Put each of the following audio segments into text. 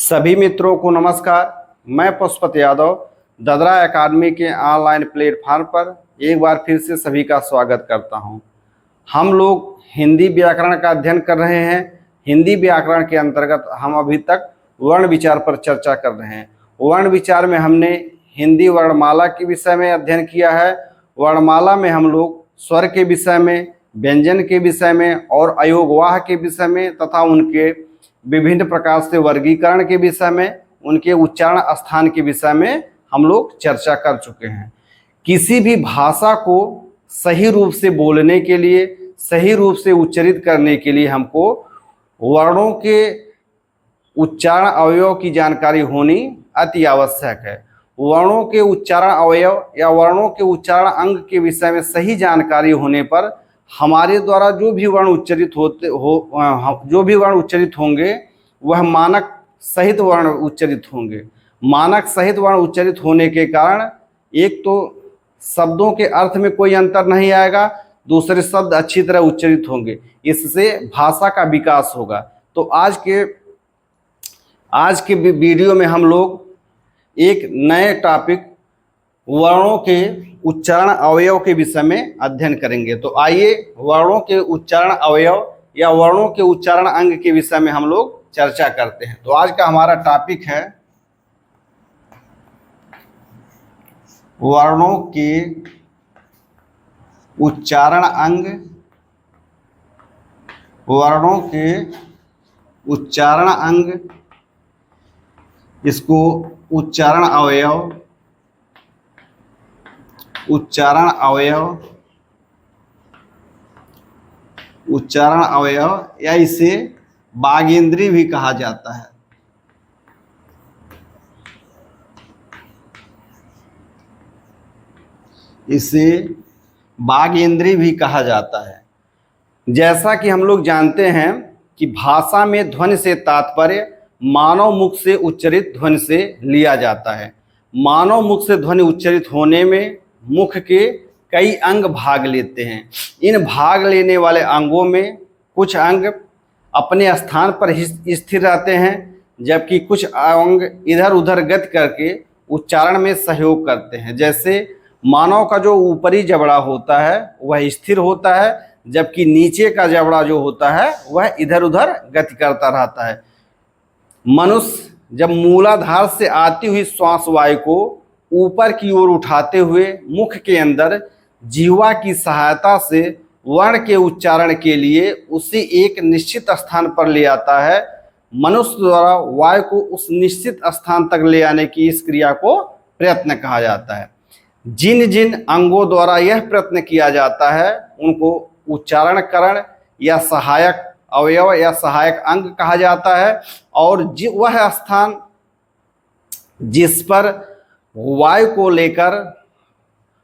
सभी मित्रों को नमस्कार। मैं पुष्पत यादव ददरा एकेडमी के ऑनलाइन प्लेटफॉर्म पर एक बार फिर से सभी का स्वागत करता हूं। हम लोग हिंदी व्याकरण का अध्ययन कर रहे हैं। हिंदी व्याकरण के अंतर्गत हम अभी तक वर्ण विचार पर चर्चा कर रहे हैं। वर्ण विचार में हमने हिंदी वर्णमाला के विषय में अध्ययन किया है। वर्णमाला में हम लोग स्वर के विषय में, व्यंजन के विषय में और अयोगवाह के विषय में तथा उनके विभिन्न प्रकार से वर्गीकरण के विषय में, उनके उच्चारण स्थान के विषय में हम लोग चर्चा कर चुके हैं। किसी भी भाषा को सही रूप से बोलने के लिए, सही रूप से उच्चारित करने के लिए हमको वर्णों के उच्चारण अवयव की जानकारी होनी अति आवश्यक है। वर्णों के उच्चारण अवयव या वर्णों के उच्चारण अंग के विषय में सही जानकारी होने पर हमारे द्वारा जो भी वर्ण उच्चारित होंगे वह मानक सहित वर्ण उच्चारित होंगे। मानक सहित वर्ण उच्चारित होने के कारण एक तो शब्दों के अर्थ में कोई अंतर नहीं आएगा, दूसरे शब्द अच्छी तरह उच्चारित होंगे। इससे भाषा का विकास होगा। तो आज के वीडियो में हम लोग एक नए टॉपिक वर्णों के उच्चारण अवयव के विषय में अध्ययन करेंगे। तो आइए वर्णों के उच्चारण अवयव या वर्णों के उच्चारण अंग के विषय में हम लोग चर्चा करते हैं। तो आज का हमारा टॉपिक है वर्णों के उच्चारण अंग, वर्णों के उच्चारण अंग, इसको उच्चारण अवयव, उच्चारण अवयव, उच्चारण अवयव या इसे वागेंद्री भी कहा जाता है। इसे वागेंद्री भी कहा जाता है। जैसा कि हम लोग जानते हैं कि भाषा में ध्वनि से तात्पर्य मानव मुख से उच्चारित ध्वनि से लिया जाता है। मानव मुख से ध्वनि उच्चारित होने में मुख के कई अंग भाग लेते हैं। इन भाग लेने वाले अंगों में कुछ अंग अपने स्थान पर स्थिर रहते हैं, जबकि कुछ अंग इधर उधर गति करके उच्चारण में सहयोग करते हैं। जैसे मानव का जो ऊपरी जबड़ा होता है वह स्थिर होता है, जबकि नीचे का जबड़ा जो होता है वह इधर उधर गति करता रहता है। मनुष्य जब मूलाधार से आती हुई श्वास वायु को ऊपर की ओर उठाते हुए मुख के अंदर जिह्वा की सहायता से वर्ण के उच्चारण के लिए उसे एक निश्चित स्थान पर ले आता है। मनुष्य द्वारा वायु को उस निश्चित स्थान तक ले आने की इस क्रिया को प्रयत्न कहा जाता है। जिन जिन अंगों द्वारा यह प्रयत्न किया जाता है उनको उच्चारण करण या सहायक अवयव या सहायक अंग कहा जाता है। और वह स्थान जिस पर वायु को लेकर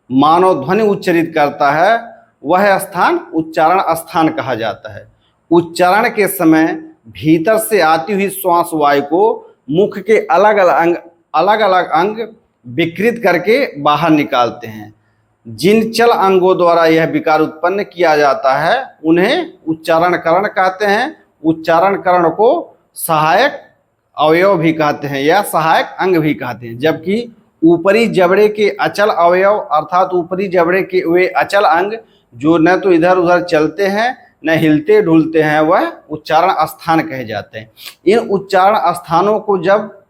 मानव ध्वनि उच्चारित करता है वह स्थान उच्चारण स्थान कहा जाता है। उच्चारण के समय भीतर से आती हुई श्वास वायु को मुख के अलग अलग अंग विकृत करके बाहर निकालते हैं। जिन चल अंगों द्वारा यह विकार उत्पन्न किया जाता है उन्हें उच्चारण करण कहते हैं। उच्चारण करण को सहायक अवयव भी कहते हैं या सहायक अंग भी कहते हैं। जबकि ऊपरी जबड़े के अचल अवयव अर्थात ऊपरी जबड़े के वे अचल अंग जो न तो इधर उधर चलते हैं न हिलते ढुलते हैं वह उच्चारण स्थान कहे जाते हैं। इन उच्चारण स्थानों को जब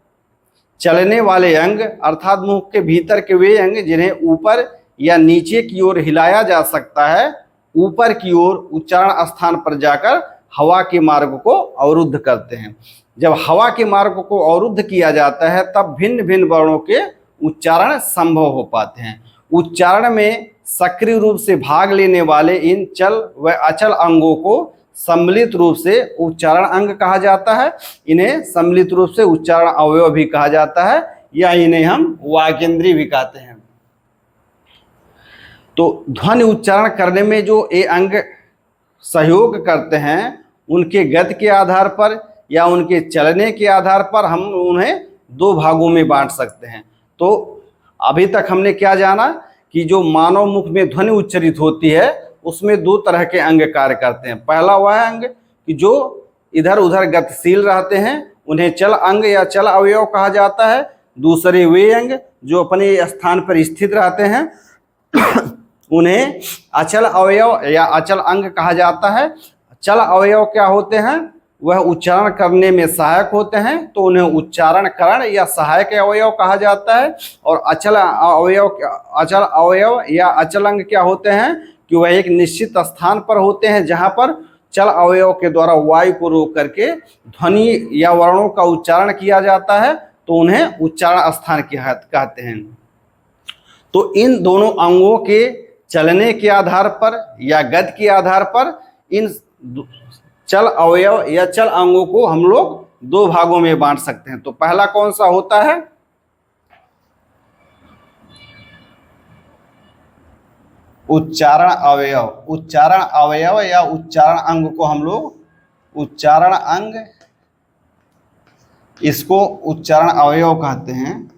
चलने वाले अंग अर्थात मुख के भीतर के वे अंग जिन्हें ऊपर या नीचे की ओर हिलाया जा सकता है, ऊपर की ओर उच्चारण स्थान पर जाकर हवा के मार्ग को अवरुद्ध करते हैं। जब हवा के मार्ग को अवरुद्ध किया जाता है तब भिन्न भिन्न वर्णों के उच्चारण संभव हो पाते हैं। उच्चारण में सक्रिय रूप से भाग लेने वाले इन चल व अचल अंगों को सम्मिलित रूप से उच्चारण अंग कहा जाता है। इन्हें सम्मिलित रूप से उच्चारण अवयव भी कहा जाता है या इन्हें हम वागेंद्री भी कहते हैं। तो ध्वनि उच्चारण करने में जो ये अंग सहयोग करते हैं उनके गति के आधार पर या उनके चलने के आधार पर हम उन्हें दो भागों में बांट सकते हैं। तो अभी तक हमने क्या जाना कि जो मानव मुख में ध्वनि उच्चारित होती है उसमें दो तरह के अंग कार्य करते हैं। पहला वह अंग कि जो इधर उधर गतिशील रहते हैं उन्हें चल अंग या चल अवयव कहा जाता है। दूसरे वे अंग जो अपने स्थान पर स्थित रहते हैं उन्हें अचल अवयव या अचल अंग कहा जाता है। चल अवयव क्या होते हैं? वह उच्चारण करने में सहायक होते हैं, तो उन्हें उच्चारण करण या सहायक अवयव कहा जाता है। और अचल अवयव या अचल अंग क्या होते हैं कि वह एक निश्चित स्थान पर होते हैं जहां पर चल अवयव के द्वारा वायु को रोक करके ध्वनि या वर्णों का उच्चारण किया जाता है, तो उन्हें उच्चारण स्थान कहते हैं। तो इन दोनों अंगों के चलने के आधार पर या गति के आधार पर इन चल अवयव या चल अंगों को हम लोग दो भागों में बांट सकते हैं। तो पहला कौन सा होता है? उच्चारण अवयव। उच्चारण अवयव या उच्चारण अंग को हम लोग उच्चारण अंग, इसको उच्चारण अवयव कहते हैं।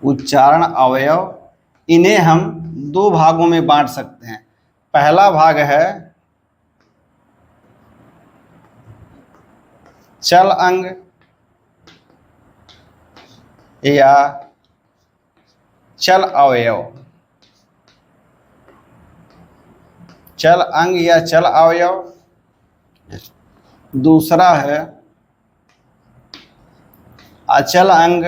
उच्चारण अवयव, इन्हें हम दो भागों में बांट सकते हैं। पहला भाग है चल अंग या चल अवयव। चल अंग या चल अवयव। दूसरा है अचल अंग,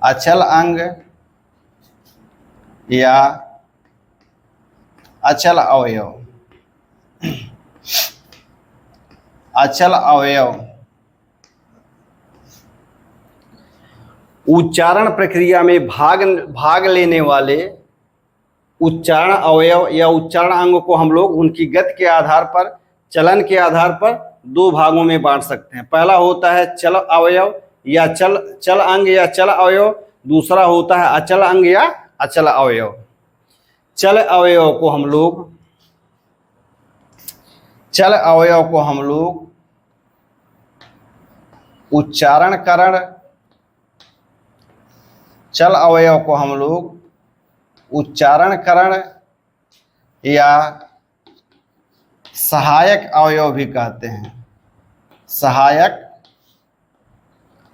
अचल अंग या अचल अवयव। अचल अवयव उच्चारण प्रक्रिया में भाग लेने वाले उच्चारण अवयव या उच्चारण अंग को हम लोग उनकी गति के आधार पर, चलन के आधार पर दो भागों में बांट सकते हैं। पहला होता है चल अवयव या चल अंग या चल अवयव। दूसरा होता है अचल अंग या अचल अवयव। चल अवयव को हम लोग उच्चारण करण, चल अवयव को हम लोग उच्चारण करण या सहायक अवयव भी कहते हैं। सहायक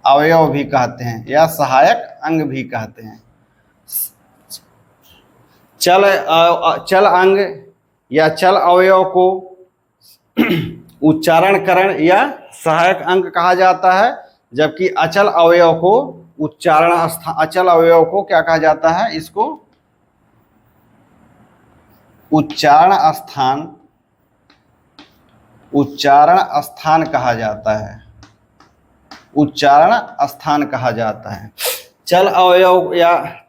अवयव भी कहते हैं या सहायक अंग भी कहते हैं। चल अंग या चल अवयव को उच्चारण करण या सहायक अंग कहा जाता है, जबकि अचल अवयव को अचल अवयव को क्या कहा जाता है? इसको उच्चारण स्थान कहा जाता है। उच्चारण स्थान कहा जाता है। चल अवयव या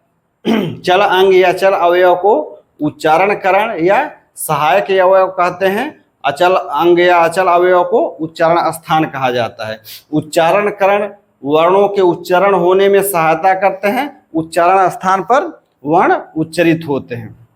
चल अंग या चल अवयव को उच्चारण करण या सहायक अवयव कहते हैं। अचल अंग या अचल अवयव को उच्चारण स्थान कहा जाता है। उच्चारण करण वर्णों के उच्चारण होने में सहायता करते हैं। उच्चारण स्थान पर वर्ण उच्चरित होते हैं।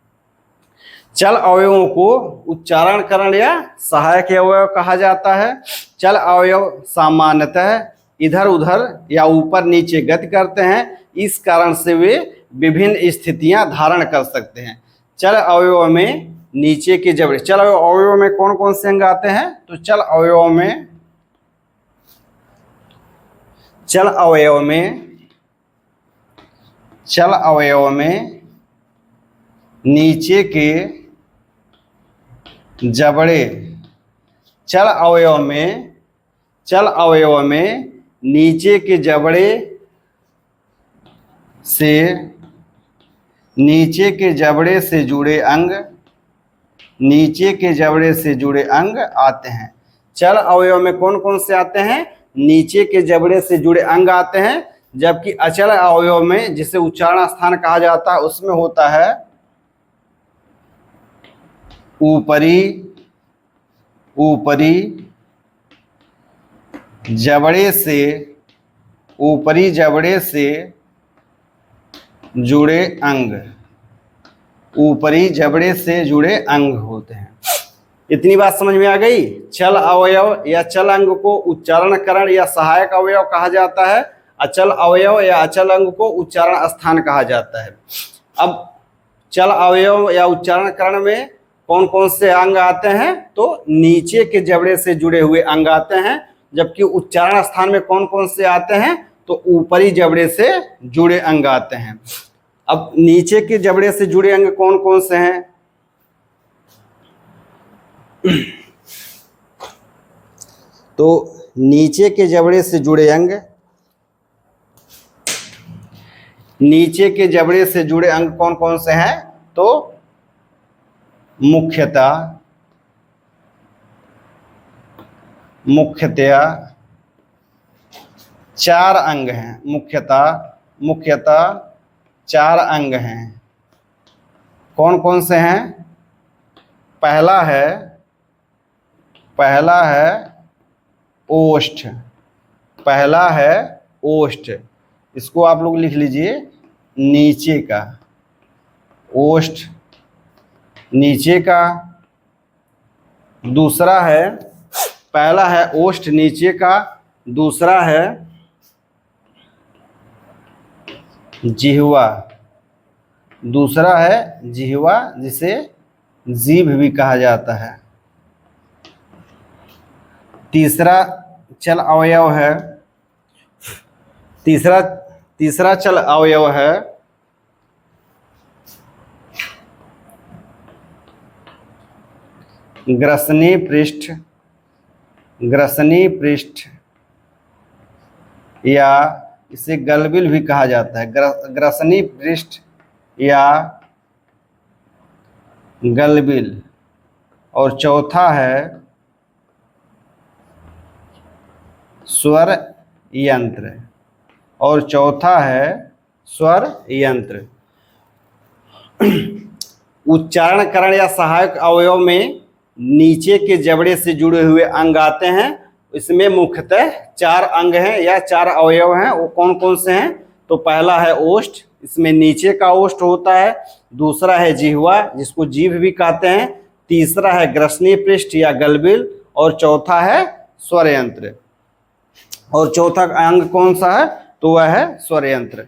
चल अवयवों को उच्चारण करण या सहायक अवयव कहा जाता है। चल अवयव सामान्यतः इधर उधर या ऊपर नीचे गति करते हैं, इस कारण से वे विभिन्न स्थितियां धारण कर सकते हैं। चल अवयव में नीचे के जबड़े, चल अवयव में कौन कौन से अंग आते हैं? तो चल अवयव में नीचे के जबड़े, चल अवयव में नीचे के जबड़े से जुड़े अंग आते हैं। चल अवयव में कौन कौन से आते हैं? नीचे के जबड़े से जुड़े अंग आते हैं, जबकि अचल अवयव में जिसे उच्चारण स्थान कहा जाता है उसमें होता है ऊपरी जबड़े से जुड़े अंग। ऊपरी जबड़े से जुड़े अंग होते हैं। इतनी बात समझ में आ गई? चल अवयव या चल अंग को उच्चारण करण या सहायक अवयव कहा जाता है। अचल अवयव या अचल अंग को उच्चारण स्थान कहा जाता है। अब चल अवयव या उच्चारण करण में कौन कौन से अंग आते हैं, तो नीचे के जबड़े से जुड़े हुए अंग आते हैं। जबकि उच्चारण स्थान में कौन कौन से आते हैं, तो ऊपरी जबड़े से जुड़े अंग आते हैं। अब नीचे के जबड़े से जुड़े अंग कौन कौन से हैं, तो नीचे के जबड़े से जुड़े अंग, नीचे के जबड़े से जुड़े अंग कौन कौन से हैं, तो मुख्यतया 4 अंग हैं। मुख्यतः 4 अंग हैं। कौन कौन से हैं, पहला है ओष्ठ, पहला है ओष्ठ, इसको आप लोग लिख लीजिए नीचे का, ओष्ठ नीचे का। दूसरा है, पहला है ओष्ठ नीचे का, दूसरा है जिह्वा, दूसरा है जिह्वा जिसे जीभ भी कहा जाता है। तीसरा चल अवयव है, तीसरा चल अवयव है ग्रसनी पृष्ठ, ग्रसनी पृष्ठ या इसे गलबिल भी कहा जाता है, ग्रसनी पृष्ठ या गलबिल। और चौथा है स्वर यंत्र, और चौथा है स्वर यंत्र। उच्चारणकरण या सहायक अवयव में नीचे के जबड़े से जुड़े हुए अंग आते हैं। इसमें मुख्यतः 4 अंग हैं या 4 अवयव हैं। वो कौन कौन से हैं, तो पहला है ओष्ठ, इसमें नीचे का ओष्ठ होता है। दूसरा है जिह्वा जिसको जीभ भी कहते हैं। तीसरा है ग्रसनी पृष्ठ या गलबिल, और चौथा है स्वर यंत्र। और चौथा अंग कौन सा है, तो वह है स्वर यंत्र।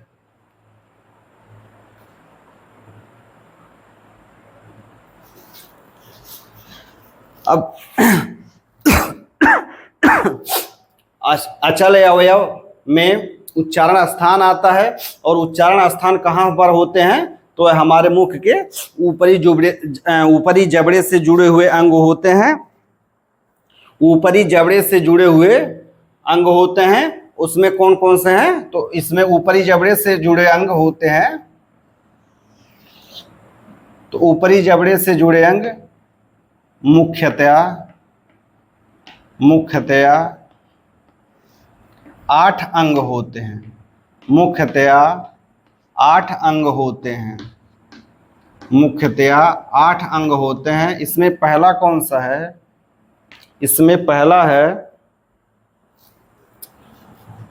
अब अचल अवयव में उच्चारण स्थान आता है, और उच्चारण स्थान कहाँ पर होते हैं, तो हमारे मुख के ऊपरी जबड़े से जुड़े हुए अंग होते हैं। ऊपरी जबड़े से जुड़े हुए अंग होते हैं, उसमें कौन कौन से हैं, तो इसमें ऊपरी जबड़े से जुड़े अंग होते हैं। तो ऊपरी जबड़े से जुड़े अंग मुख्यतया 8 अंग होते हैं। मुख्यतया 8 अंग होते हैं। मुख्यतया 8 अंग होते हैं। इसमें पहला कौन सा है, इसमें पहला है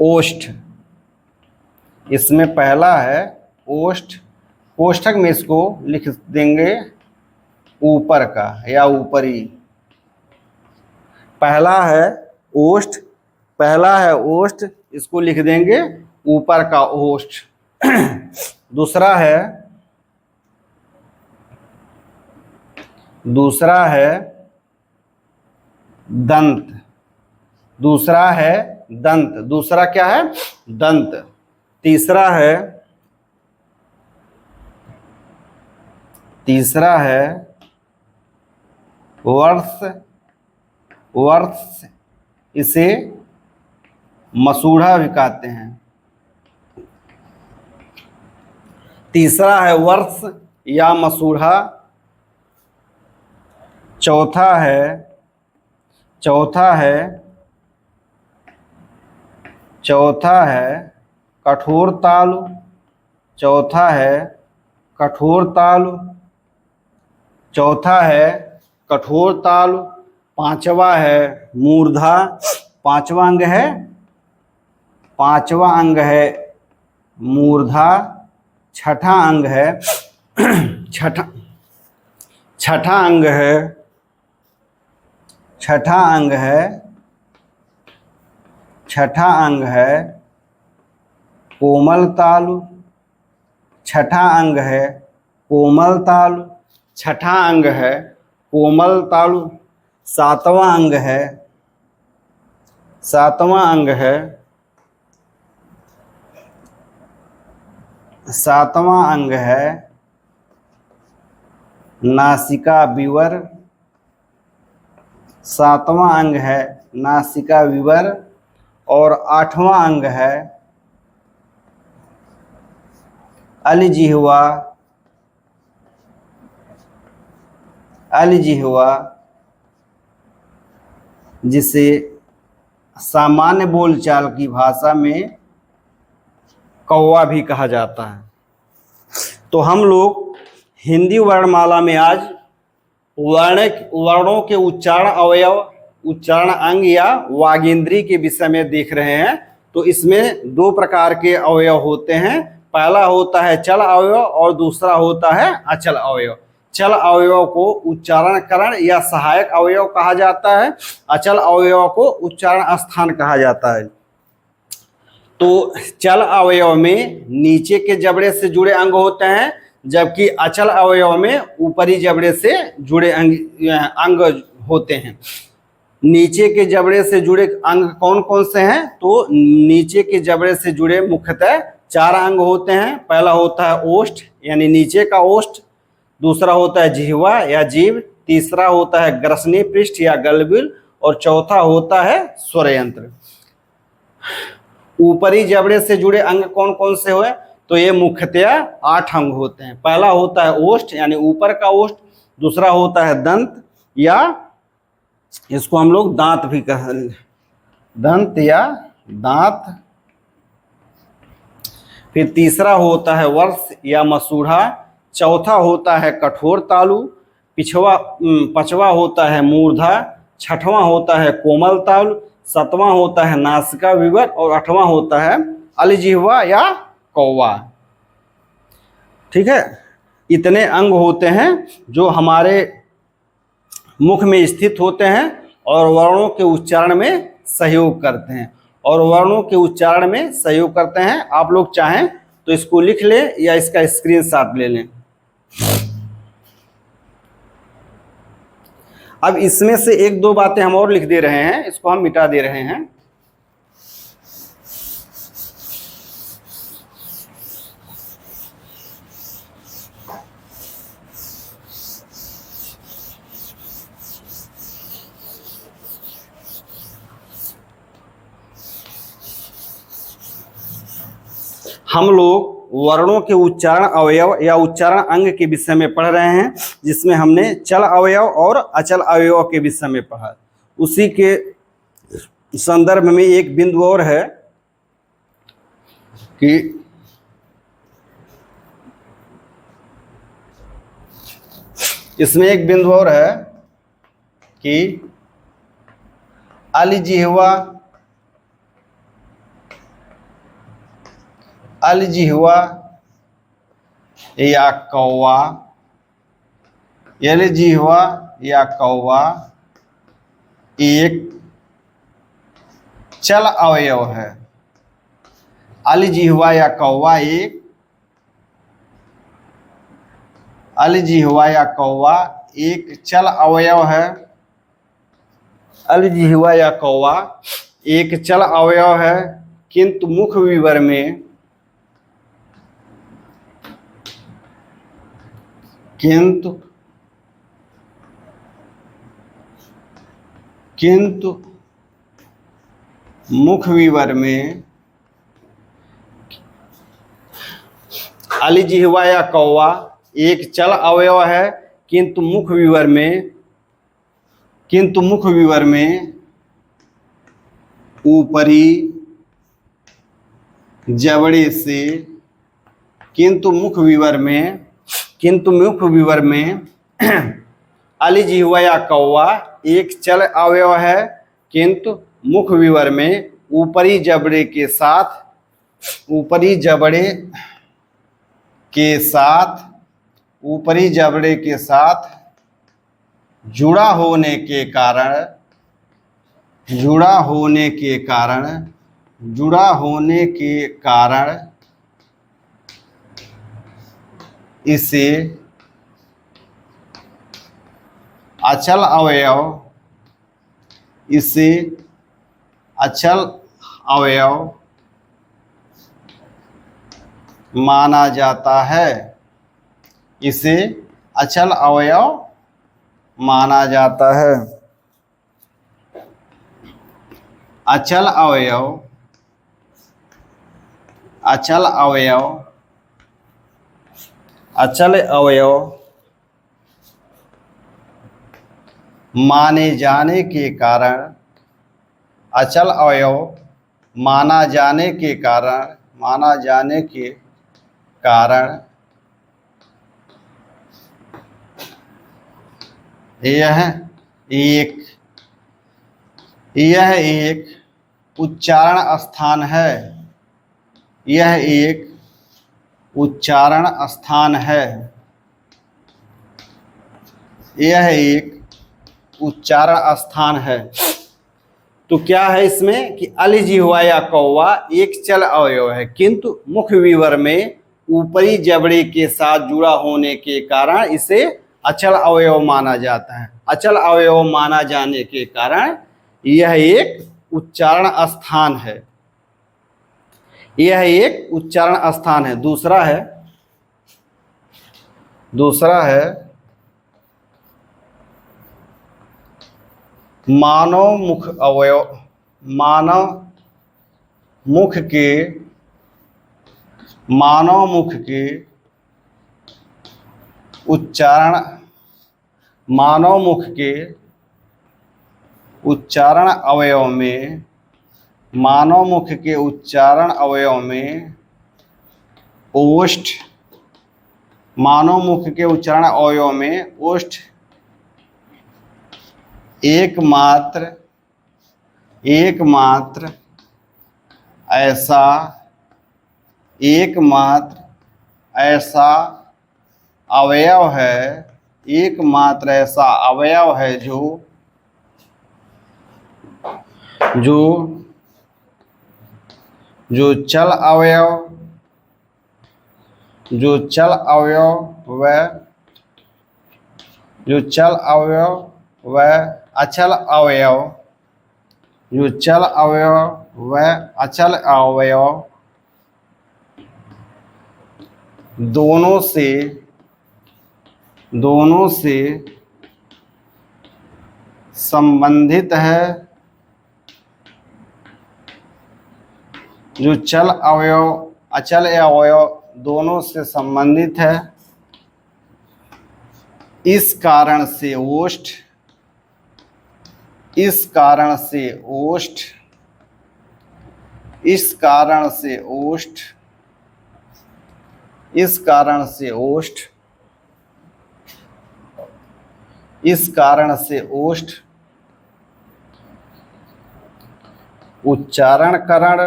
ओष्ठ, इसमें पहला है ओष्ठ। कोष्ठक में इसको लिख देंगे ऊपर का या ऊपरी। पहला है ओष्ठ, पहला है ओष्ठ, इसको लिख देंगे ऊपर का ओष्ठ। दूसरा है दंत, दूसरा है दंत, दूसरा क्या है, दंत। तीसरा है वर्ष, वर्ष इसे मसूढ़ा भी कहते हैं। तीसरा है वर्ष या मसूढ़ा। चौथा है कठोर तालु, चौथा है कठोर तालु, चौथा है कठोर तालु। पांचवा है मूर्धा, पांचवा अंग है मूर्धा। छठा अंग है छठा अंग है कोमल तालु। छठा अंग है कोमल तालु। छठा अंग है कोमल तालु। सातवां अंग है, सातवां अंग है, सातवां अंग है नासिका विवर। सातवां अंग है नासिका विवर। और आठवां अंग है अलजिह्वा। अलजिह्वा, जिसे सामान्य बोलचाल की भाषा में कौवा भी कहा जाता है। तो हम लोग हिंदी वर्णमाला में आज वर्णों के उच्चारण अवयव, उच्चारण अंग या वागेंद्री के विषय में देख रहे हैं। तो इसमें दो प्रकार के अवयव होते हैं। पहला होता है चल अवयव और दूसरा होता है अचल अवयव। चल अवयव को उच्चारण करण या सहायक अवयव कहा जाता है, अचल अवयव को उच्चारण स्थान कहा जाता है। तो चल अवयव में नीचे के जबड़े से जुड़े अंग होते हैं, जबकि अचल अवयव में ऊपरी जबड़े से जुड़े अंग होते हैं। नीचे के जबड़े से जुड़े अंग कौन कौन से हैं? तो नीचे के जबड़े से जुड़े मुख्यतः 4 अंग होते हैं। पहला होता है ओष्ठ यानी नीचे का ओष्ठ, दूसरा होता है जिह्वा या जीभ, तीसरा होता है ग्रसनी पृष्ठ या गलबिल, और चौथा होता है स्वरयंत्र। ऊपरी जबड़े से जुड़े अंग कौन कौन से हुए? तो ये मुख्यतया 8 अंग होते हैं। पहला होता है ओष्ठ यानी ऊपर का ओष्ठ, दूसरा होता है दंत या इसको हम लोग दांत भी कहते, दंत या दांत। फिर तीसरा होता है वर्ष या मसूढ़ा, चौथा होता है कठोर तालु, पांचवा होता है मूर्धा, छठवां होता है कोमल तालु, सातवां होता है नासिका विवर और आठवां होता है अलजिह्वा या कौवा। ठीक है, इतने अंग होते हैं जो हमारे मुख में स्थित होते हैं और वर्णों के उच्चारण में सहयोग करते हैं, और वर्णों के उच्चारण में सहयोग करते हैं। आप लोग चाहें तो इसको लिख लें या इसका स्क्रीनशॉट ले लें। अब इसमें से एक दो बातें हम और लिख दे रहे हैं, इसको हम मिटा दे रहे हैं। हम लोग वर्णों के उच्चारण अवयव या उच्चारण अंग के विषय में पढ़ रहे हैं, जिसमें हमने चल अवयव और अचल अवयव के विषय में पढ़ा। उसी के संदर्भ में एक बिंदु और है कि इसमें एक बिंदु और है कि अलजिह्वा, अलजिह्वा या कौवा, अलजिह्वा या कौवा एक चल अवयव है। अलजिह्वा या कौवा एक, अलजिह्वा या कौवा एक चल अवयव है। अलजिह्वा या कौवा एक चल अवयव है, किंतु मुख विवर में किंतु मुख विवर में अलजिह्वा या कौवा एक चल अवयव है, किंतु मुख विवर में ऊपरी जबड़े से, किंतु मुख विवर में अलजिह्वा या कौवा एक चल अवयव है, किंतु मुख विवर में ऊपरी जबड़े के साथ जुड़ा होने के कारण इसे अचल अवयव, इसे अचल अवयव माना जाता है, इसे अचल अवयव माना जाता है। अचल अवयव, अचल अवयव, अचल अवयव माने जाने के कारण, अचल अवयव माना जाने के कारण, माना जाने के कारण यह एक उच्चारण स्थान है, यह एक उच्चारण स्थान है, यह एक उच्चारण स्थान है। तो क्या है इसमें कि अल जिह्वा या कौवा एक चल अवयव है, किंतु मुख विवर में ऊपरी जबड़े के साथ जुड़ा होने के कारण इसे अचल अवयव माना जाता है। अचल अवयव माना जाने के कारण यह एक उच्चारण स्थान है, यह एक उच्चारण स्थान है। दूसरा है मानव मुख अवयव, मानव मुख के उच्चारण, मानव मुख के उच्चारण अवयव में, मानव मुख के उच्चारण अवयव में ओष्ठ, मानव मुख के उच्चारण अवयव में ओष्ठ एकमात्र ऐसा अवयव है, एकमात्र ऐसा अवयव है जो चल अवयव व अचल अवयव, जो चल अवयव व अचल अवयव दोनों से संबंधित है, जो चल अवयव अचल अवयव दोनों से संबंधित है। इस कारण से ओष्ठ, इस कारण से ओष्ठ उच्चारणकरण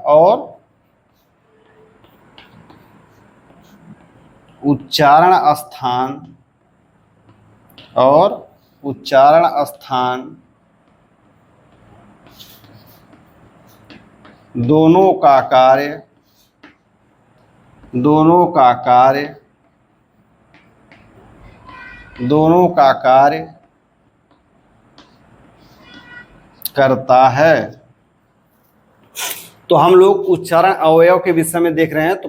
और उच्चारण स्थान दोनों का कार्य करता है। तो हम लोग उच्चारण अवयव के विषय में देख रहे हैं। तो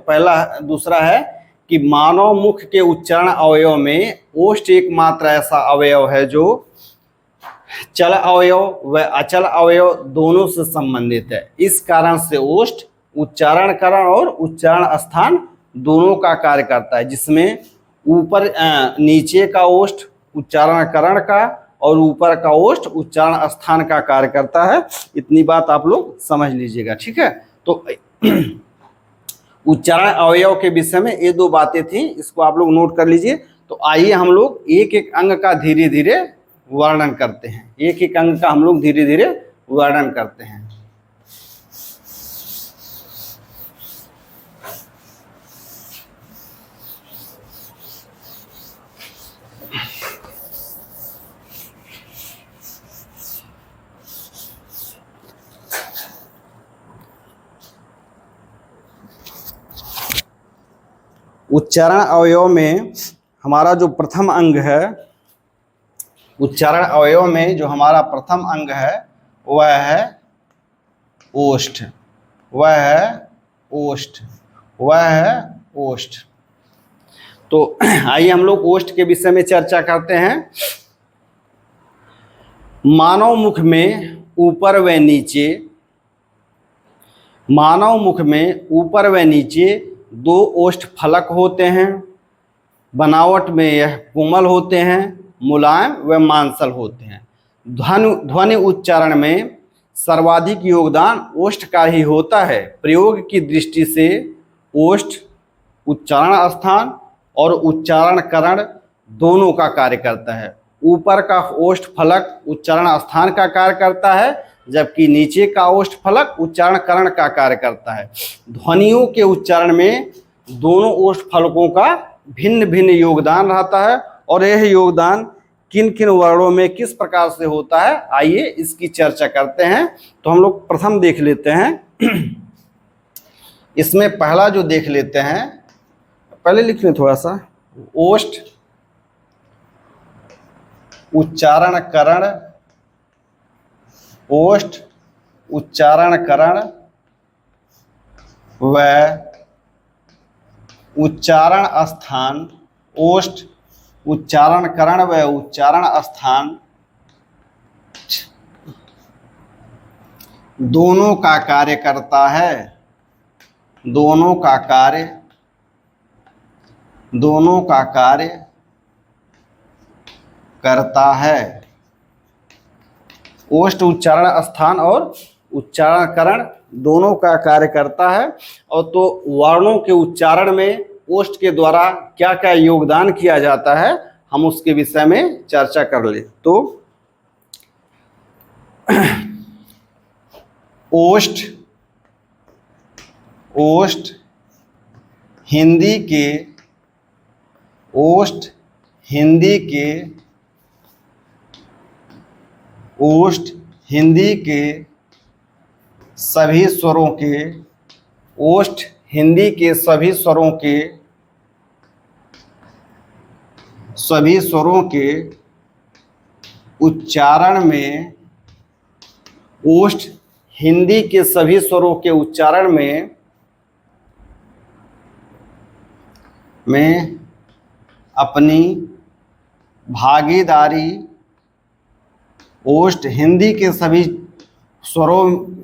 दूसरा है कि मानव मुख के उच्चारण अवयव में ओष्ठ एकमात्र ऐसा अवयव है जो चल अवयव व अचल अवयव दोनों से संबंधित है। इस कारण से ओष्ठ उच्चारणकरण और उच्चारण स्थान दोनों का कार्य करता है, जिसमें ऊपर नीचे का ओष्ठ उच्चारणकरण का और ऊपर का ओष्ठ उच्चारण स्थान का कार्य करता है। इतनी बात आप लोग समझ लीजिएगा, ठीक है। तो उच्चारण अवयव के विषय में ये दो बातें थी, इसको आप लोग नोट कर लीजिए। तो आइए हम लोग एक एक अंग का धीरे धीरे वर्णन करते हैं, एक एक अंग का हम लोग धीरे धीरे वर्णन करते हैं। उच्चारण अवयव में हमारा जो प्रथम अंग है, उच्चारण अवयव में जो हमारा प्रथम अंग है वह है ओष्ठ, वह है ओष्ठ, वह है ओष्ठ। तो आइए हम लोग ओष्ठ के विषय में चर्चा करते हैं। मानव मुख में ऊपर व नीचे, मानव मुख में ऊपर व नीचे दो ओष्ठ फलक होते हैं। बनावट में यह कोमल होते हैं, मुलायम व मांसल होते हैं। ध्वनि उच्चारण में सर्वाधिक योगदान ओष्ठ का ही होता है। प्रयोग की दृष्टि से ओष्ठ उच्चारण स्थान और उच्चारण करण दोनों का कार्य करता है। ऊपर का ओष्ठ फलक उच्चारण स्थान का कार्य करता है, जबकि नीचे का ओष्ठ फलक उच्चारण करण का कार्य करता है। ध्वनियों के उच्चारण में दोनों ओष्ठ फलकों का भिन्न भिन्न योगदान रहता है, और यह योगदान किन किन वर्णों में किस प्रकार से होता है, आइए इसकी चर्चा करते हैं। तो हम लोग प्रथम देख लेते हैं। इसमें पहला जो देख लेते हैं, पहले लिख लें थोड़ा सा, ओष्ठ उच्चारण करण, ओष्ठ उच्चारण करण व उच्चारण स्थान, ओष्ठ उच्चारण करण व उच्चारण स्थान दोनों का कार्य करता है, दोनों का कार्य, दोनों का कार्य करता है। ओष्ठ उच्चारण स्थान और उच्चारण करण दोनों का कार्य करता है। और तो वर्णों के उच्चारण में ओष्ठ के द्वारा क्या क्या योगदान किया जाता है, हम उसके विषय में चर्चा कर ले। तो ओष्ठ, ओष्ठ हिंदी के, ओष्ठ हिंदी के, ओष्ठ हिंदी के सभी स्वरों के, ओष्ठ हिंदी के सभी स्वरों के, सभी स्वरों के उच्चारण में, ओष्ठ हिंदी के सभी स्वरों के उच्चारण में अपनी भागीदारी, ओष्ठ हिंदी के सभी स्वरों,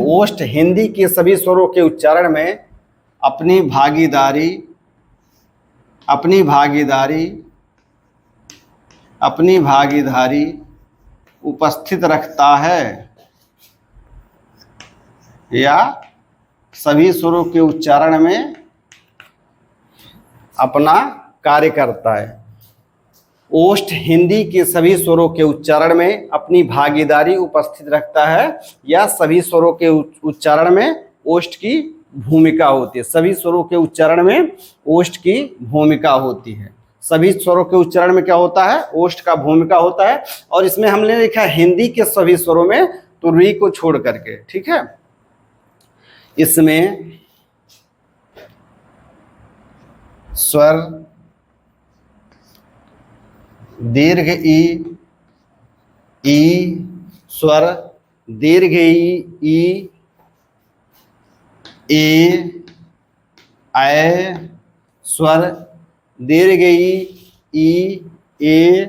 ओष्ठ हिंदी के सभी स्वरों के उच्चारण में अपनी भागीदारी, अपनी भागीदारी, अपनी भागीदारी उपस्थित रखता है, या सभी स्वरों के उच्चारण में अपना कार्य करता है। ओष्ठ हिंदी के सभी स्वरों के उच्चारण में अपनी भागीदारी उपस्थित रखता है, या सभी स्वरों के उच्चारण में ओष्ठ की भूमिका होती है। सभी स्वरों के उच्चारण में ओष्ठ की भूमिका होती है। सभी स्वरों के उच्चारण में क्या होता है, ओष्ठ का भूमिका होता है। और इसमें हमने लिखा है हिंदी के सभी स्वरों में, तो री को छोड़ करके, ठीक है। इसमें स्वर दीर्घ ई, स्वर दीर्घ ई, ए, स्वर दीर्घ ई, ए,